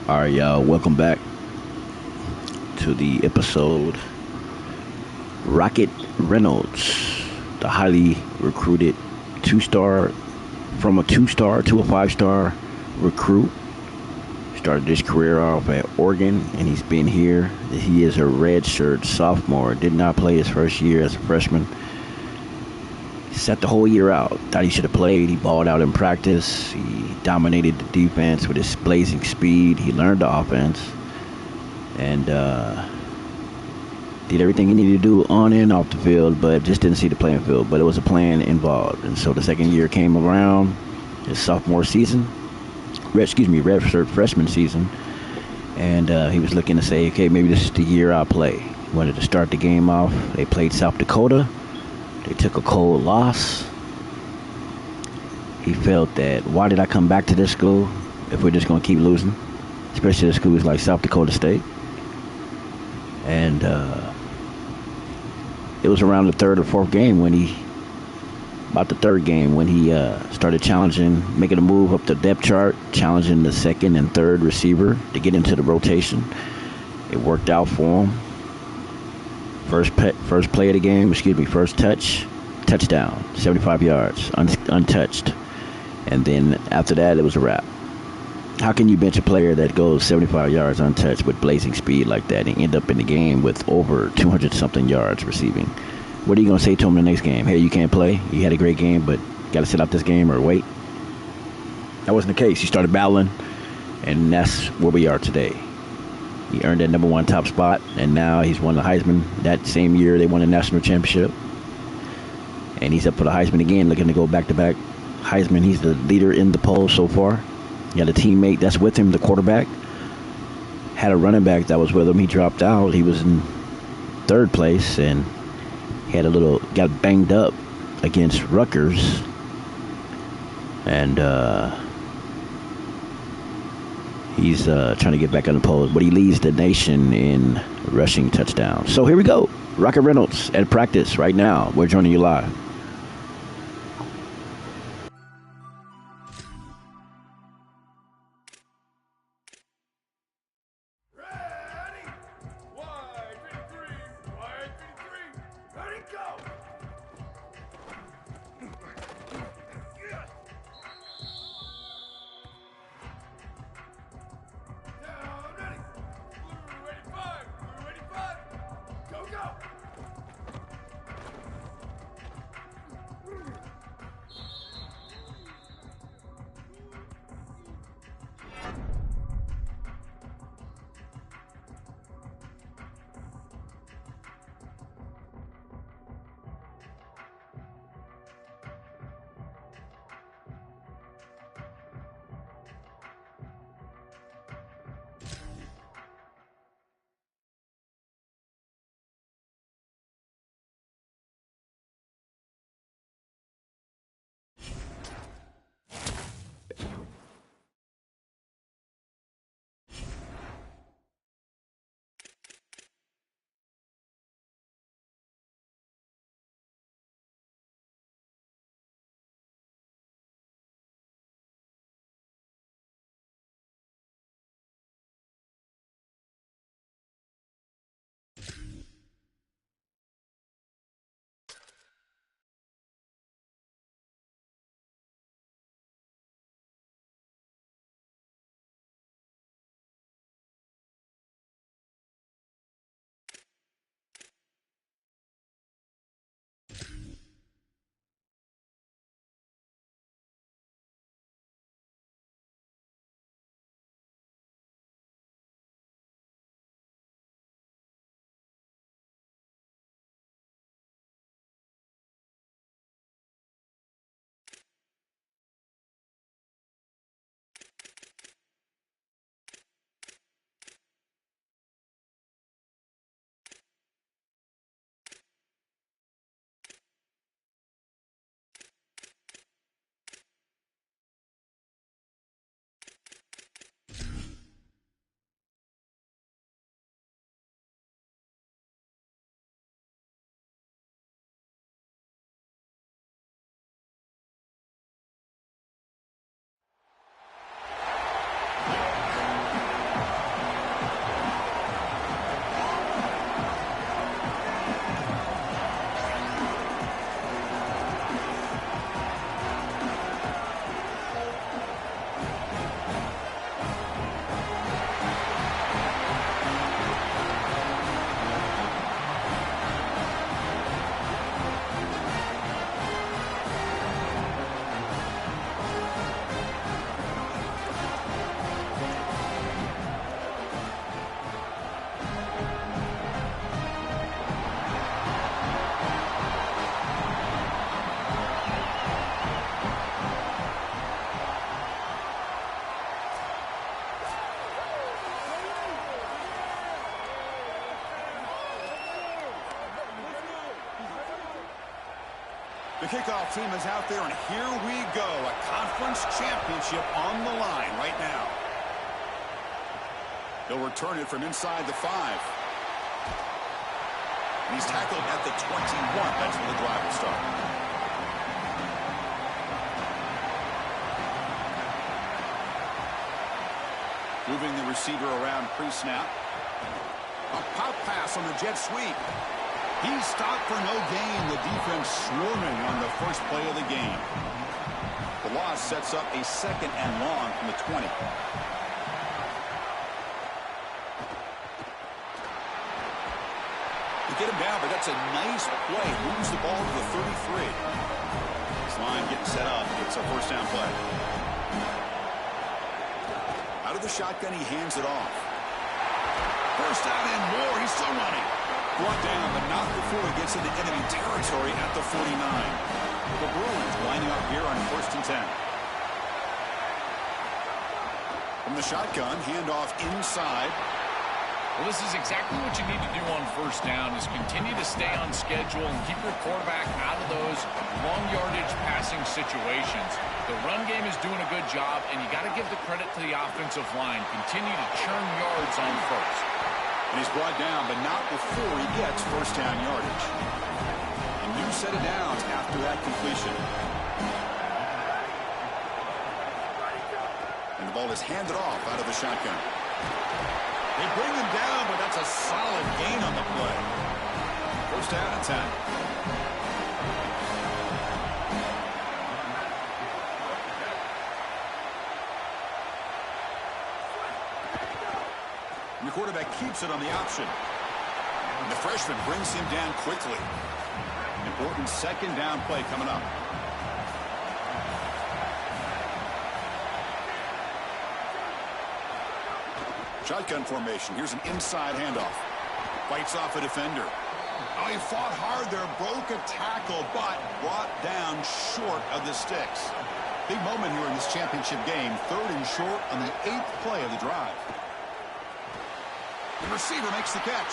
All right, y'all, welcome back to the episode. Rocket Reynolds, the highly recruited two-star, from a two-star to a five-star recruit. Started his career off at Oregon, and he's been here. He is a redshirt sophomore. Did not play his first year as a freshman. Sat the whole year out. Thought he should have played. He balled out in practice. He dominated the defense with his blazing speed. He learned the offense and did everything he needed to do on and off the field, but just didn't see the playing field. But it was a plan involved. And so the second year came around, his sophomore season, redshirt freshman season, and he was looking to say, okay, maybe this is the year I'll play. He wanted to start the game off. They played South Dakota. They took a cold loss. He felt that, why did I come back to this school if we're just going to keep losing? Especially the schools like South Dakota State. And it was around the third or fourth game when he started challenging, making a move up the depth chart, challenging the second and third receiver to get into the rotation. It worked out for him. First play of the game, first touchdown, 75 yards, untouched. And then after that, it was a wrap. How can you bench a player that goes 75 yards untouched with blazing speed like that and end up in the game with over 200-something yards receiving? What are you going to say to him in the next game? Hey, you can't play. You had a great game, but got to sit out this game or wait? That wasn't the case. He started battling, and that's where we are today. He earned that number one top spot, and now he's won the Heisman. That same year, they won the national championship. And he's up for the Heisman again, looking to go back-to-back Heisman. He's the leader in the polls so far. He had a teammate that's with him, the quarterback. Had a running back that was with him. He dropped out. He was in third place, and got banged up against Rutgers. And he's trying to get back on the polls, but he leads the nation in rushing touchdowns. So here we go. Rocket Reynolds at practice right now. We're joining you live. The kickoff team is out there, and here we go. A conference championship on the line right now. They'll return it from inside the 5. And he's tackled at the 21. That's where the drive will start. Moving the receiver around pre-snap. A pop pass on the jet sweep. He's stopped for no gain. The defense swarming on the first play of the game. The loss sets up a 2nd and long from the 20. They get him down, but that's a nice play. Moves the ball to the 33. This line getting set up. It's a first down play. Out of the shotgun, he hands it off. First down and more. He's still running. Brought down, but not before he gets into enemy territory at the 49. The Bruins lining up here on 1st and 10. From the shotgun, handoff inside. Well, this is exactly what you need to do on first down, is continue to stay on schedule and keep your quarterback out of those long yardage passing situations. The run game is doing a good job, and you got to give the credit to the offensive line. Continue to churn yards on first. And he's brought down, but not before he gets first down yardage. A new set of downs after that completion. And the ball is handed off out of the shotgun. They bring him down, but that's a solid gain on the play. First down and 10. And the quarterback keeps it on the option. And the freshman brings him down quickly. Important 2nd down play coming up. Shotgun formation. Here's an inside handoff. Fights off a defender. Oh, he fought hard there. Broke a tackle, but brought down short of the sticks. Big moment here in this championship game. 3rd and short on the 8th play of the drive. The receiver makes the catch.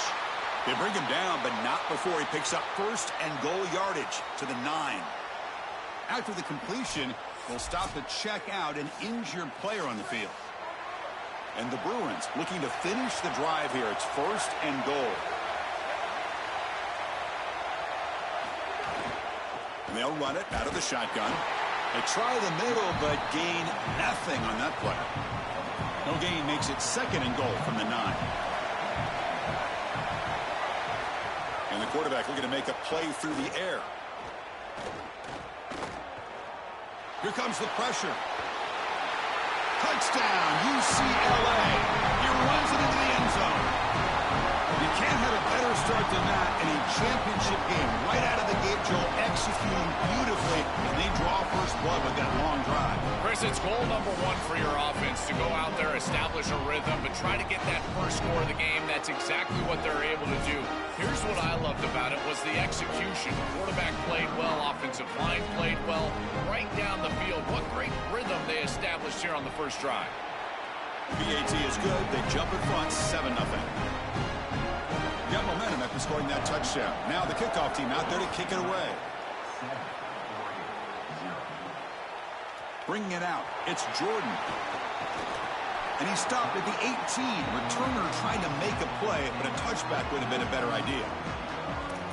They bring him down, but not before he picks up first and goal yardage to the 9. After the completion, they'll stop to check out an injured player on the field. And the Bruins looking to finish the drive here. It's 1st and goal. And they'll run it out of the shotgun. They try the middle, but gain nothing on that play. No gain makes it 2nd and goal from the 9. And the quarterback looking to make a play through the air. Here comes the pressure. Touchdown, UCLA. He runs it into the end zone. You can't have a better start than that in a championship game. Right out of the gate, Joe, executing beautifully, and they draw first blood with that long drive. Chris, it's goal number 1 for your offense, to go out there, establish a rhythm, but try to get that first score of the game. That's exactly what they're able to do. Here's what I loved about it was the execution. The quarterback played well, offensive line played well, right down the field. What great rhythm they established here on the first drive. BAT is good. They jump in front, 7-0. Got momentum after scoring that touchdown. Now the kickoff team out there to kick it away. Bringing it out, it's Jordan. And he stopped at the 18. Returner trying to make a play, but a touchback would have been a better idea.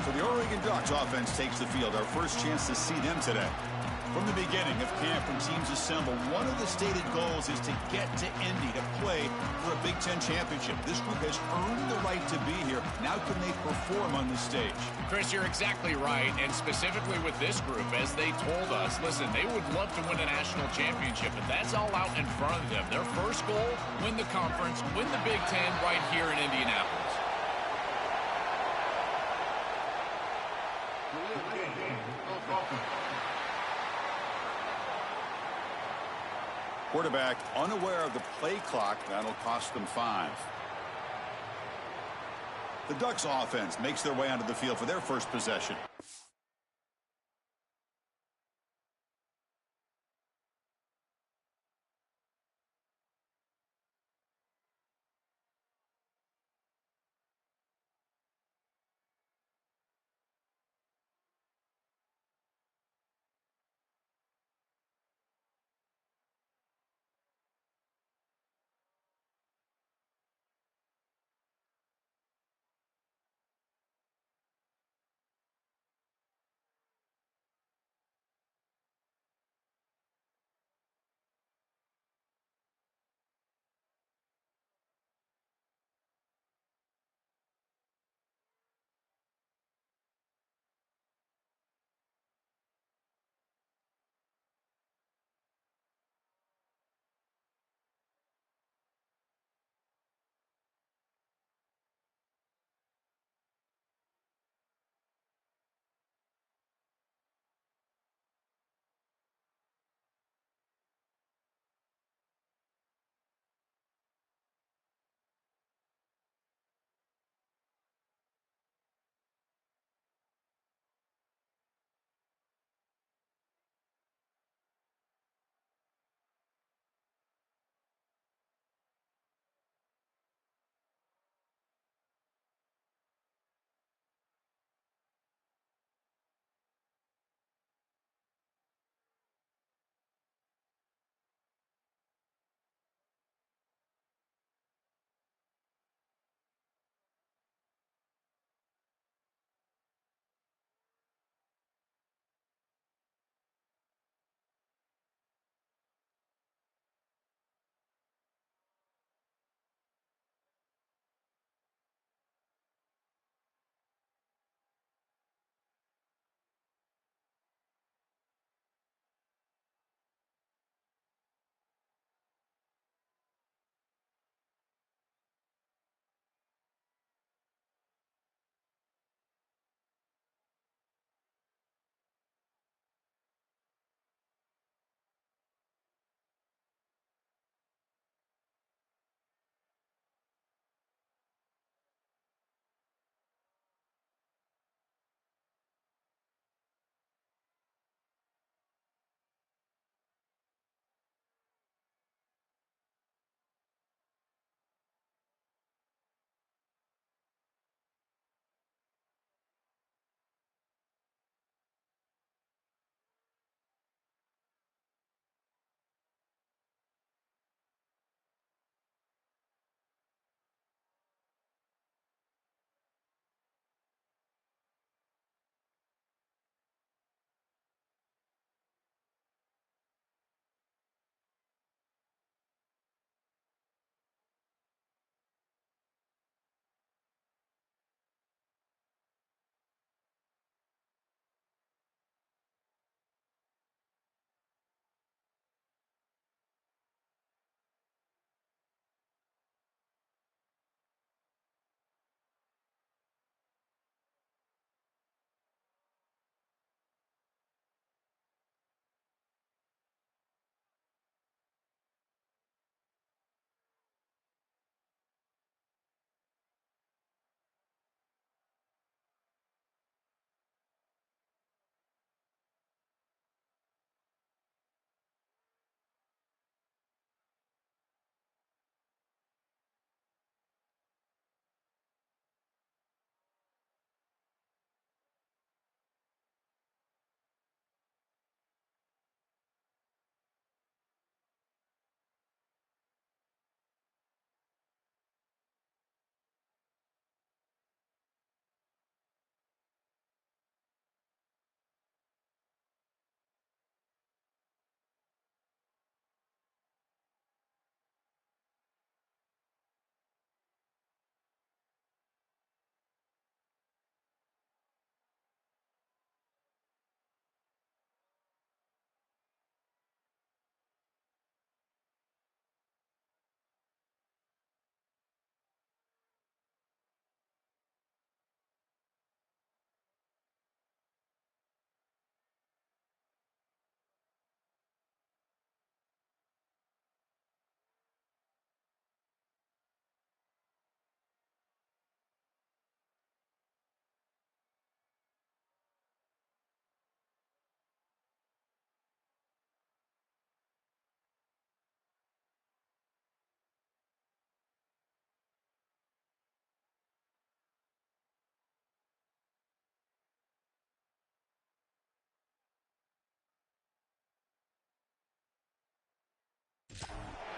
So the Oregon Ducks offense takes the field. Our first chance to see them today. From the beginning of camp, when teams assemble, one of the stated goals is to get to Indy to play for a Big Ten championship. This group has earned the right to be here. Now can they perform on the stage? Chris, you're exactly right, and specifically with this group, as they told us, listen, they would love to win a national championship, but that's all out in front of them. Their first goal, win the conference, win the Big Ten right here in Indianapolis. Quarterback unaware of the play clock. That'll cost them 5. The Ducks offense makes their way onto the field for their first possession.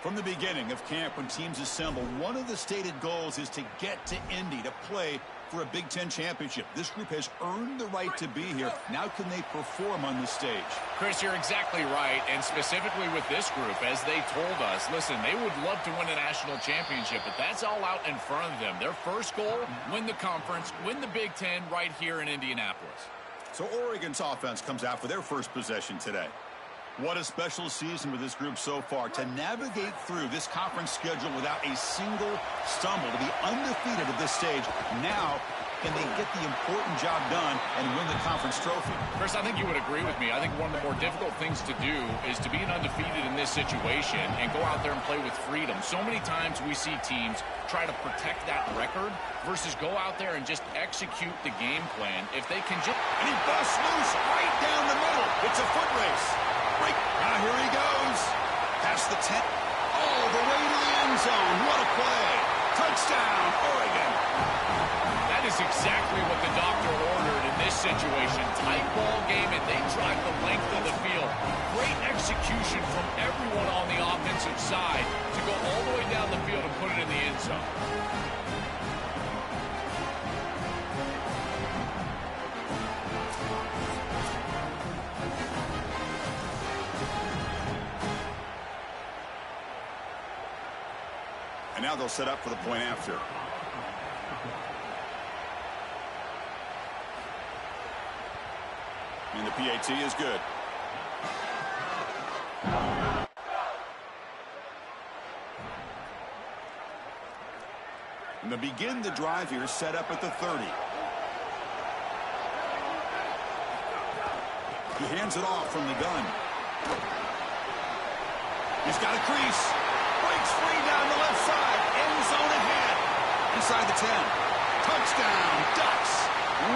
From the beginning of camp, when teams assemble, one of the stated goals is to get to Indy to play for a Big Ten championship. This group has earned the right to be here. Now can they perform on this stage? Chris, you're exactly right, and specifically with this group, as they told us, listen, they would love to win a national championship, but that's all out in front of them. Their first goal, win the conference, win the Big Ten right here in Indianapolis. So Oregon's offense comes out for their first possession today. What a special season with this group so far. To navigate through this conference schedule without a single stumble, to be undefeated at this stage. Now, can they get the important job done and win the conference trophy? Chris, I think you would agree with me. I think one of the more difficult things to do is to be an undefeated in this situation and go out there and play with freedom. So many times we see teams try to protect that record versus go out there and just execute the game plan. If they can just... And he busts loose right down the middle. It's a foot race. Break. Now here he goes. Past the 10. All the way to the end zone. What a play. Touchdown, Oregon. That is exactly what the doctor ordered in this situation. Tight ball game, and they drive the length of the field. Great execution from everyone on the offensive side to go all the way down the field and put it in the end zone. And now they'll set up for the point after. And the PAT is good. And they begin the drive here, set up at the 30. He hands it off from the gun. He's got a crease. Breaks free down the left side. End zone ahead. Inside the 10. Touchdown, Ducks.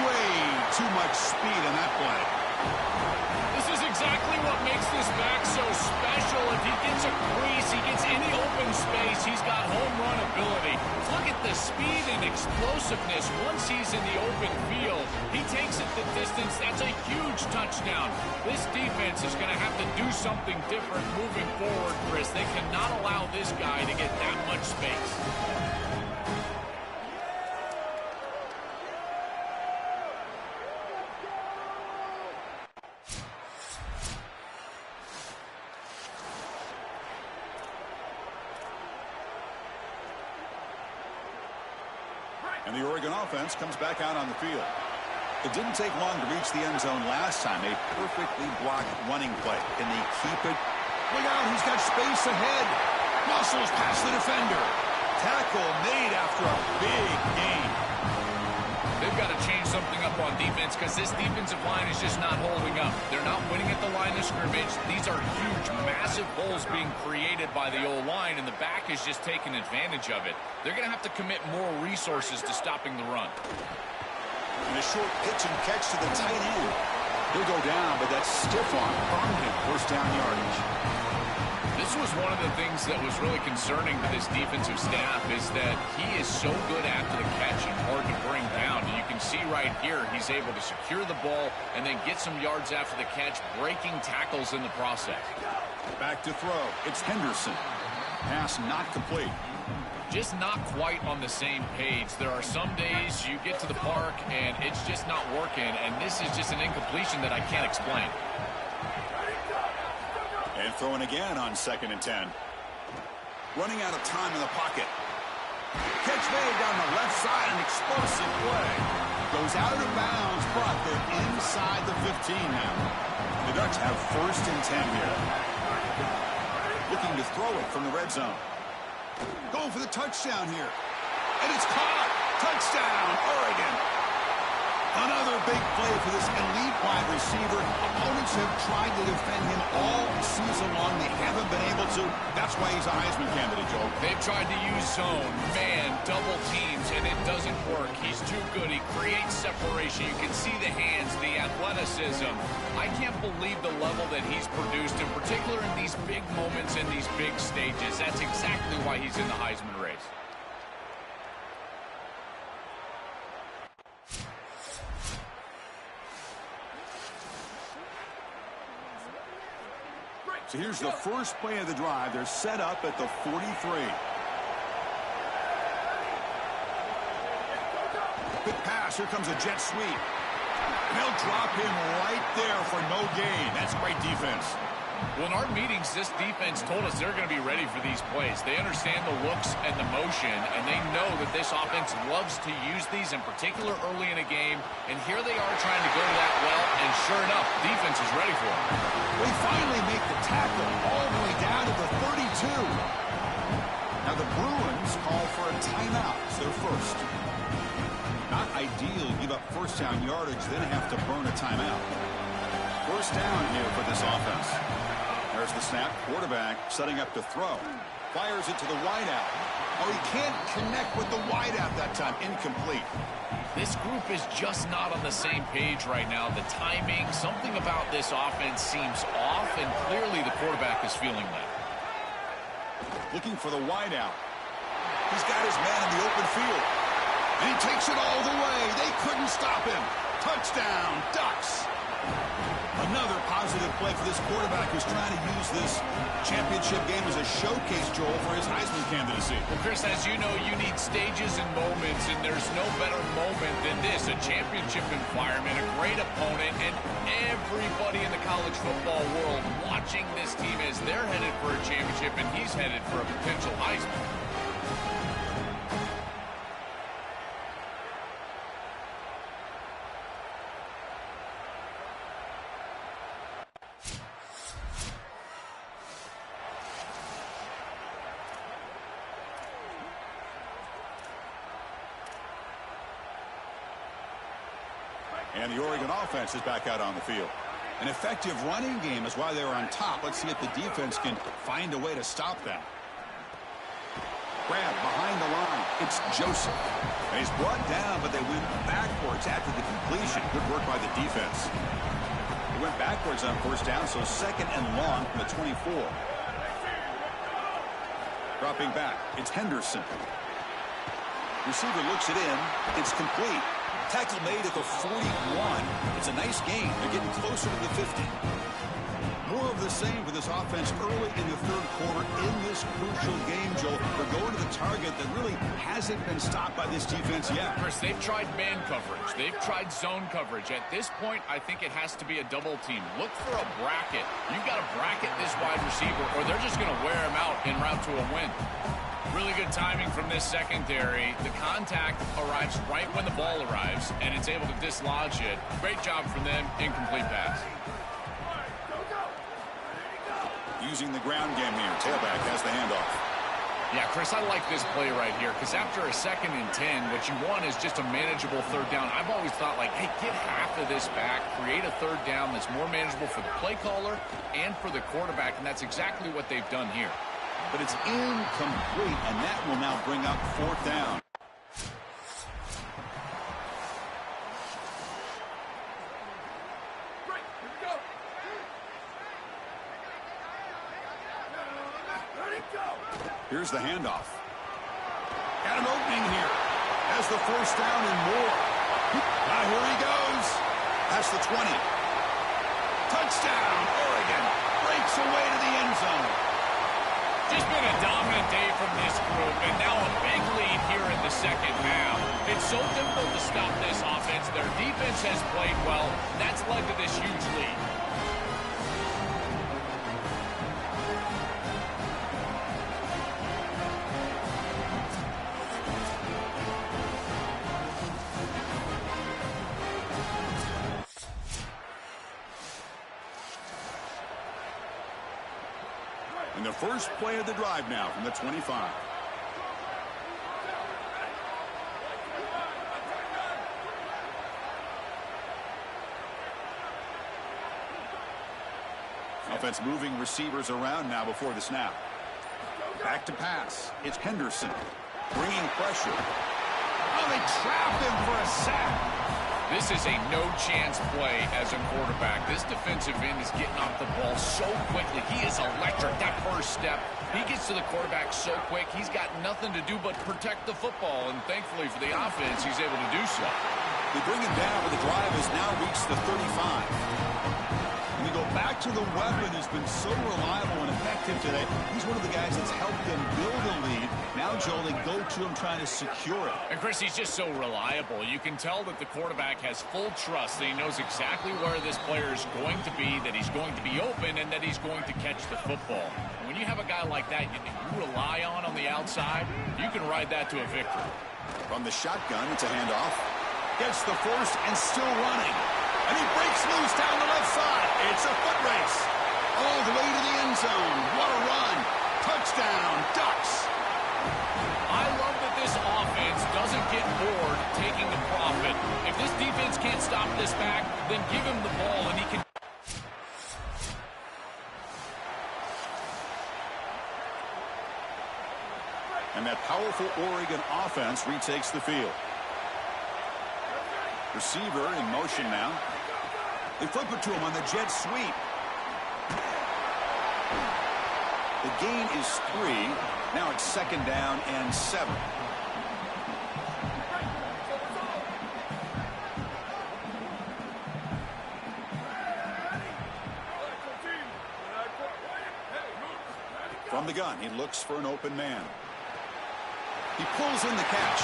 Way too much speed in that play. This is exactly what makes this back so special. If he gets a crease, he gets any open space, he's got home run ability. Look at the speed and explosiveness once he's in the open field. He takes it the distance. That's a huge touchdown. This defense is going to have to do something different moving forward, Chris. They cannot allow this guy to get that much space. And the Oregon offense comes back out on the field. It didn't take long to reach the end zone last time. A perfectly blocked running play. Can they keep it? Look out, he's got space ahead. Muscles past the defender. Tackle made after a big gain. They've got to change something up on defense because this defensive line is just not holding up. They're not winning at the line of scrimmage. These are huge, massive holes being created by the O-line, and the back is just taking advantage of it. They're going to have to commit more resources to stopping the run. And a short pitch and catch to the tight end. He'll go down, but that stiff arm earned him first down yardage. This was one of the things that was really concerning to this defensive staff is that he is so good after the catch and hard to bring down. And you can see right here he's able to secure the ball and then get some yards after the catch, breaking tackles in the process. Back to throw. It's Henderson. Pass not complete. Just not quite on the same page. There are some days you get to the park and it's just not working, and this is just an incompletion that I can't explain. And throwing again on 2nd and 10. Running out of time in the pocket. Catch made down the left side, an explosive play. Goes out of bounds, but they're inside the 15 now. The Ducks have 1st and 10 here. Looking to throw it from the red zone. Going for the touchdown here. And it's caught. Touchdown, Oregon. Another big play for this elite wide receiver. Opponents have tried to defend him all season long. They haven't been able to. That's why he's a Heisman candidate, Joe. They've tried to use zone, man, double teams, and it doesn't work. He's too good. He creates separation. You can see the hands, the athleticism. I can't believe the level that he's produced, in particular in these big moments and these big stages. That's exactly why he's in the Heisman race. So here's the first play of the drive. They're set up at the 43. Quick pass. Here comes a jet sweep. They'll drop him right there for no gain. That's great defense. Well, in our meetings, this defense told us they're going to be ready for these plays. They understand the looks and the motion, and they know that this offense loves to use these, in particular early in a game. And here they are trying to go to that well, and sure enough, defense is ready for it. They finally make the tackle all the way down to the 32. Now the Bruins call for a timeout. It's their first. Not ideal, give up first down yardage, then have to burn a timeout. First down here for this offense. There's the snap. Quarterback setting up to throw. Fires it to the wideout. Oh, he can't connect with the wideout that time. Incomplete. This group is just not on the same page right now. The timing, something about this offense seems off, and clearly the quarterback is feeling that. Looking for the wideout. He's got his man in the open field. And he takes it all the way. They couldn't stop him. Touchdown, Ducks. Another positive play for this quarterback who's trying to use this championship game as a showcase, Joel, for his Heisman candidacy. Well, Chris, as you know, you need stages and moments, and there's no better moment than this, a championship environment, a great opponent, and everybody in the college football world watching this team as they're headed for a championship, and he's headed for a potential Heisman. And the Oregon offense is back out on the field. An effective running game is why they were on top. Let's see if the defense can find a way to stop them. Grab behind the line. It's Joseph. And he's brought down, but they went backwards after the completion. Good work by the defense. They went backwards on first down, so second and long from the 24. Dropping back. It's Henderson. Receiver looks it in. It's complete. Tackle made at the 41. It's a nice gain. They're getting closer to the 50. More of the same for this offense early in the third quarter in this crucial game, Joel. They're going to the target that really hasn't been stopped by this defense yet. Chris, they've tried man coverage. They've tried zone coverage. At this point, I think it has to be a double team. Look for a bracket. You've got to bracket this wide receiver, or they're just going to wear him out en route to a win. Really good timing from this secondary. The contact arrives right when the ball arrives, and it's able to dislodge it. Great job from them. Incomplete pass. Using the ground game here. Tailback has the handoff. Yeah, Chris, I like this play right here because after a 2nd and 10, what you want is just a manageable third down. I've always thought, like, hey, get half of this back, create a third down that's more manageable for the play caller and for the quarterback, and that's exactly what they've done here. But it's incomplete, and that will now bring up 4th down. Here's the handoff. Got an opening here. Has the first down and more. Now here he goes. That's the 20. Touchdown, Oregon. Breaks away to the end zone. Just been a dominant day from this group, and now a big lead here in the second half. It's so difficult to stop this offense. Their defense has played well. That's led to this huge lead. And the first play of the drive now from the 25. Offense moving receivers around now before the snap. Back to pass. It's Henderson bringing pressure. Oh, they trap him for a sack. This is a no-chance play as a quarterback. This defensive end is getting off the ball so quickly. He is electric. That first step, he gets to the quarterback so quick, he's got nothing to do but protect the football. And thankfully for the offense, he's able to do so. They bring him down, but the drive has now reached the 35. And we go back to the weapon has been so reliable and effective today. He's one of the guys that's helped them build a lead. Now, Joel, they go to him trying to secure it. And, Chris, he's just so reliable. You can tell that the quarterback has full trust that he knows exactly where this player is going to be, that he's going to be open, and that he's going to catch the football. When you have a guy like that you rely on the outside, you can ride that to a victory. From the shotgun, it's a handoff. Gets the first and still running. And he breaks loose down the left side. It's a foot race. All the way to the end zone. What a run. Touchdown, Ducks. I love that this offense doesn't get bored taking the profit. If this defense can't stop this back, then give him the ball and he can. And that powerful Oregon offense retakes the field. Receiver in motion now. They flip it to him on the jet sweep. The gain is 3. Now it's 2nd down and 7. From the gun, he looks for an open man. He pulls in the catch.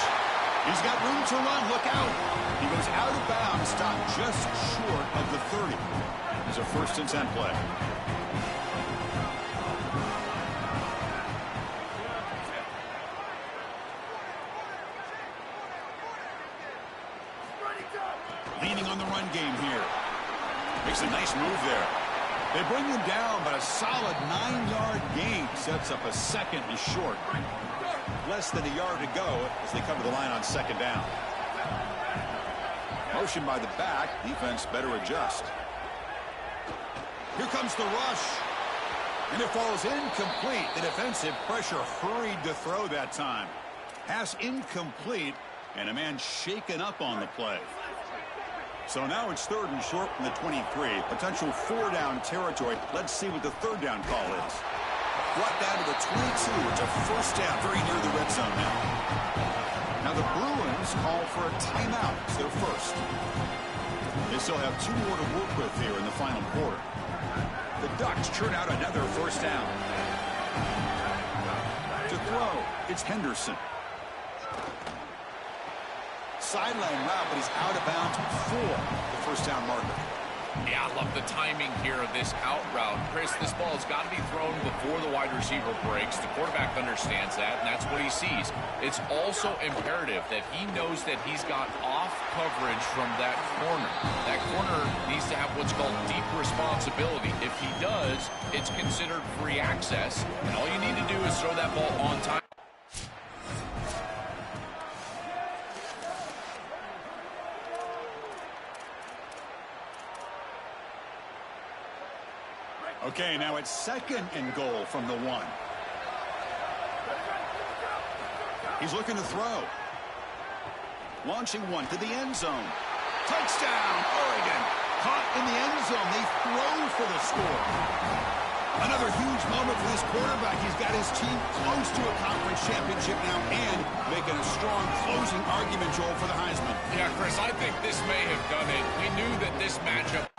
He's got room to run. Look out. He goes out of bounds, stopped just short of the 30. It's a 1st and 10 play. Leaning on the run game here. Makes a nice move there. They bring him down, but a solid 9-yard gain sets up a 2nd and short. Less than a yard to go as they cover the line on 2nd down. Motion by the back. Defense better adjust. Here comes the rush. And it falls incomplete. The defensive pressure hurried to throw that time. Pass incomplete, and a man shaken up on the play. So now it's 3rd and short from the 23. Potential 4-down territory. Let's see what the 3rd down call is. Brought down to the 22. It's a 1st down, very near the red zone now. Now the Bruins call for a timeout. It's their 1st. They still have 2 more to work with here in the final quarter. The Ducks churn out another 1st down. To throw, it's Henderson. Sideline route, but he's out of bounds for the 1st down marker. Yeah, I love the timing here of this out route. Chris, this ball has got to be thrown before the wide receiver breaks. The quarterback understands that, and that's what he sees. It's also imperative that he knows that he's got off coverage from that corner. That corner needs to have what's called deep responsibility. If he does, it's considered free access, and all you need to do is throw that ball on time. Okay, now it's 2nd and goal from the 1. He's looking to throw. Launching one to the end zone. Touchdown, Oregon. Caught in the end zone. They throw for the score. Another huge moment for this quarterback. He's got his team close to a conference championship now and making a strong closing argument, Joel, for the Heisman. Yeah, Chris, I think this may have done it. We knew that this matchup.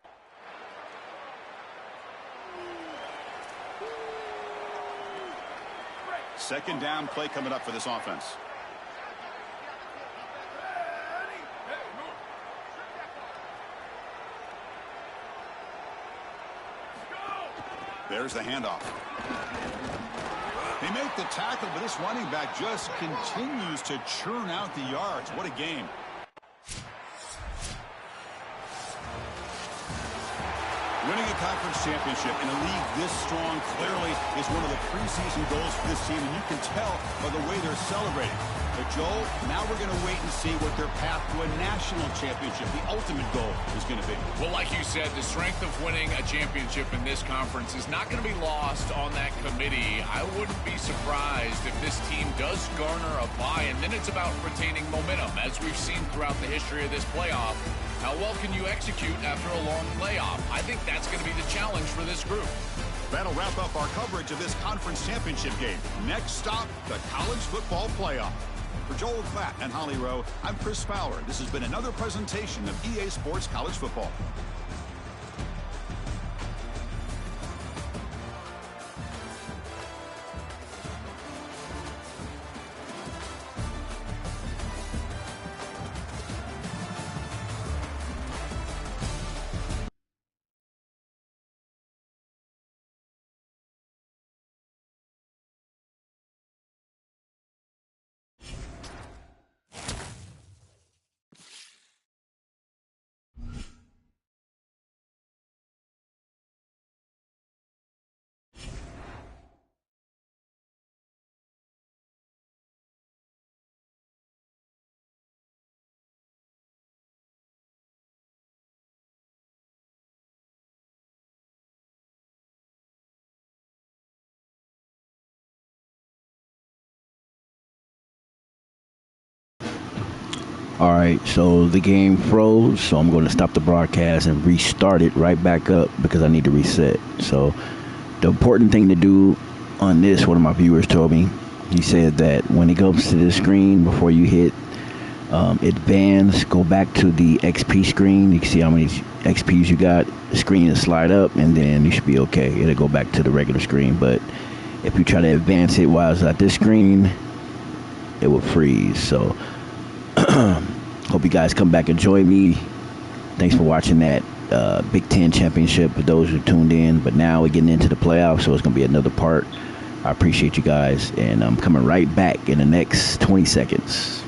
2nd down play coming up for this offense. There's the handoff. They make the tackle, but this running back just continues to churn out the yards. What a game. Winning a conference championship in a league this strong clearly is one of the preseason goals for this team, and you can tell by the way they're celebrating. But, Joel, now we're going to wait and see what their path to a national championship, the ultimate goal, is going to be. Well, like you said, the strength of winning a championship in this conference is not going to be lost on that committee. I wouldn't be surprised if this team does garner a bye, and then it's about retaining momentum, as we've seen throughout the history of this playoff. How well can you execute after a long layoff? I think that's going to be the challenge for this group. That'll wrap up our coverage of this conference championship game. Next stop, the college football playoff. For Joel Klatt and Holly Rowe, I'm Chris Fowler. This has been another presentation of EA Sports College Football. All right, so the game froze, so I'm going to stop the broadcast and restart it right back up because I need to reset. So the important thing to do on this, one of my viewers told me, he said that when it goes to the screen before you hit advance, go back to the XP screen. You can see how many XPs you got. The screen will slide up, and then you should be okay. It'll go back to the regular screen. But if you try to advance it while it's at this screen, it will freeze. So hope you guys come back and join me. Thanks for watching that Big Ten championship for those who tuned in. But now we're getting into the playoffs, so it's going to be another part. I appreciate you guys, and I'm coming right back in the next 20 seconds.